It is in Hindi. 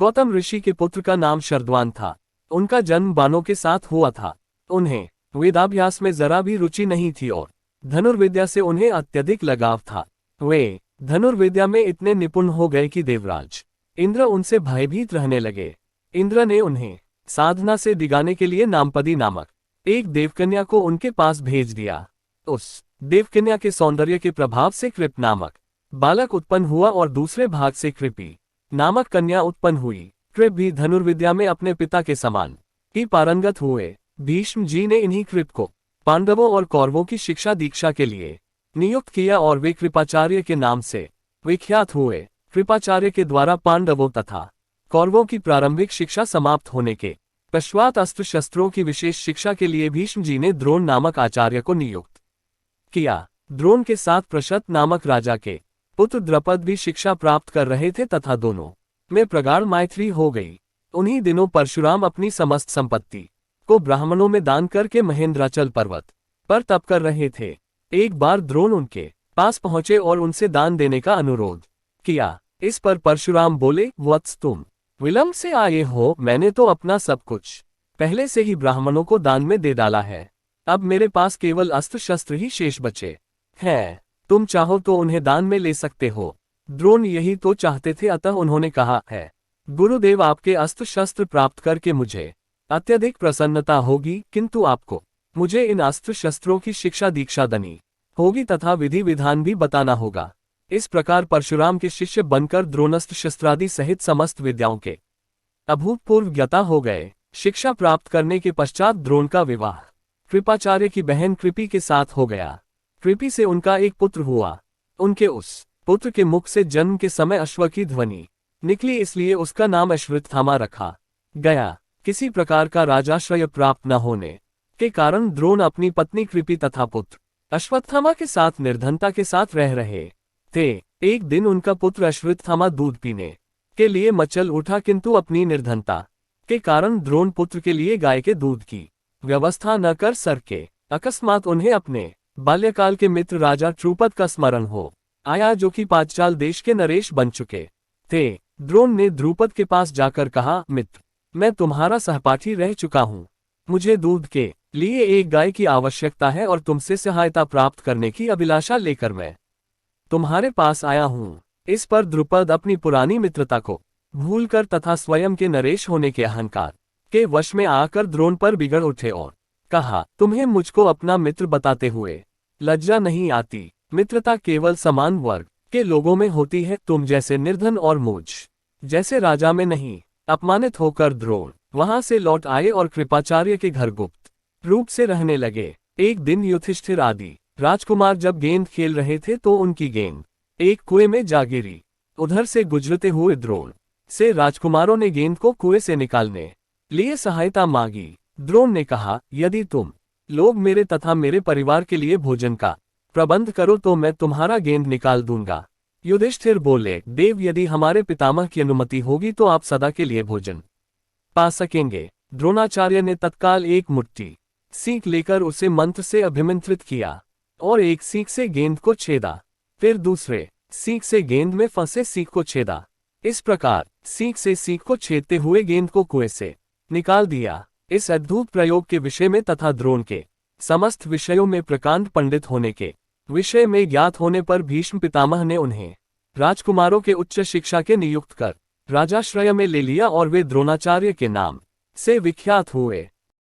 गौतम ऋषि के पुत्र का नाम शरद्वान था। उनका जन्म बाणों के साथ हुआ था। उन्हें वेदाभ्यास में जरा भी रुचि नहीं थी और धनुर्विद्या से उन्हें अत्यधिक लगाव था। वे धनुर्विद्या में इतने निपुण हो गए कि देवराज इंद्र उनसे भयभीत रहने लगे। इंद्र ने उन्हें साधना से डिगाने के लिए नामपदी नामक एक देवकन्या को उनके पास भेज दिया। उस देवकन्या के सौंदर्य के प्रभाव से कृप नामक बालक उत्पन्न हुआ और दूसरे भाग से कृपी नामक कन्या उत्पन्न हुई। कृप भी धनुर्विद्या में अपने पिता के समान ही पारंगत हुए। भीष्म जी ने इन्हीं कृप को पांडवों और कौरवों की शिक्षा दीक्षा के लिए नियुक्त किया और वे कृपाचार्य के नाम से विख्यात हुए। कृपाचार्य के द्वारा पांडवों तथा कौरवों की प्रारंभिक शिक्षा समाप्त होने के पश्चात अस्त्र शस्त्रों की विशेष शिक्षा के लिए भीष्म जी ने द्रोण नामक आचार्य को नियुक्त किया। द्रोण के साथ प्रशत नामक राजा के पुत्र द्रुपद भी शिक्षा प्राप्त कर रहे थे तथा दोनों में प्रगाढ़ मैत्री हो गई। उन्हीं दिनों परशुराम अपनी समस्त संपत्ति को ब्राह्मणों में दान करके महेंद्राचल पर्वत पर तप कर रहे थे। एक बार द्रोण उनके पास पहुंचे और उनसे दान देने का अनुरोध किया। इस पर परशुराम बोले, वत्स तुम विलंब से आए हो, मैंने तो अपना सब कुछ पहले से ही ब्राह्मणों को दान में दे डाला है। अब मेरे पास केवल अस्त्र शस्त्र ही शेष बचे हैं। तुम चाहो तो उन्हें दान में ले सकते हो। द्रोण यही तो चाहते थे, अतः उन्होंने कहा है, गुरुदेव आपके अस्त्र शस्त्र प्राप्त करके मुझे अत्यधिक प्रसन्नता होगी, किंतु आपको मुझे इन अस्त्र शस्त्रों की शिक्षा दीक्षा देनी होगी तथा विधि विधान भी बताना होगा। इस प्रकार परशुराम के शिष्य बनकर द्रोणास्त्र शस्त्रादि सहित समस्त विद्याओं के अभूतपूर्व ज्ञाता हो गए। शिक्षा प्राप्त करने के पश्चात द्रोण का विवाह कृपाचार्य की बहन कृपी के साथ हो गया। कृपी से उनका एक पुत्र हुआ। उनके उस पुत्र के मुख से जन्म के समय अश्व की ध्वनि निकली, इसलिए उसका नाम अश्वत्थामा रखा गया। किसी प्रकार का राजाश्रय प्राप्त न होने के कारण द्रोण अपनी पत्नी कृपी तथा पुत्र अश्वत्थामा के साथ निर्धनता के साथ रह रहे थे। एक दिन उनका पुत्र अश्वत्थामा दूध पीने के लिए मचल उठा, किंतु अपनी निर्धनता के कारण द्रोण पुत्र के लिए गाय के दूध की व्यवस्था न कर सके। अकस्मात उन्हें अपने बाल्यकाल के मित्र राजा द्रुपद का स्मरण हो आया, जो कि पांचाल देश के नरेश बन चुके थे। द्रोण ने द्रुपद के पास जाकर कहा, मित्र, मैं तुम्हारा सहपाठी रह चुका हूँ। मुझे दूध के लिए एक गाय की आवश्यकता है और तुमसे सहायता प्राप्त करने की अभिलाषा लेकर मैं तुम्हारे पास आया हूँ। इस पर द्रुपद अपनी पुरानी मित्रता को भूलकर तथा स्वयं के नरेश होने के अहंकार के वश में आकर द्रोण पर बिगड़ उठे और कहा, तुम्हें मुझको अपना मित्र बताते हुए लज्जा नहीं आती? मित्रता केवल समान वर्ग के लोगों में होती है, तुम जैसे निर्धन और मुझ जैसे राजा में नहीं। अपमानित होकर द्रोण वहां से लौट आए और कृपाचार्य के घर गुप्त रूप से रहने लगे। एक दिन युधिष्ठिर आदि राजकुमार जब गेंद खेल रहे थे तो उनकी गेंद एक कुएं में जा गिरी। उधर से गुजरते हुए द्रोण से राजकुमारों ने गेंद को कुएं से निकालने लिए सहायता मांगी। द्रोण ने कहा, यदि तुम लोग मेरे तथा मेरे परिवार के लिए भोजन का प्रबंध करो तो मैं तुम्हारा गेंद निकाल दूंगा। युधिष्ठिर बोले, देव, यदि हमारे पितामह की अनुमति होगी तो आप सदा के लिए भोजन पा सकेंगे। द्रोणाचार्य ने तत्काल एक मुट्ठी सीख लेकर उसे मंत्र से अभिमंत्रित किया और एक सीख से गेंद को छेदा, फिर दूसरे सीख से गेंद में फंसे सीख को छेदा। इस प्रकार सीख से सीख को छेदते हुए गेंद को कुएं से निकाल दिया। इस अद्भुत प्रयोग के विषय में तथा द्रोण के समस्त विषयों में प्रकांड पंडित होने के विषय में ज्ञात होने पर भीष्म पितामह ने उन्हें राजकुमारों के उच्च शिक्षा के नियुक्त कर राजाश्रय में ले लिया और वे द्रोणाचार्य के नाम से विख्यात हुए।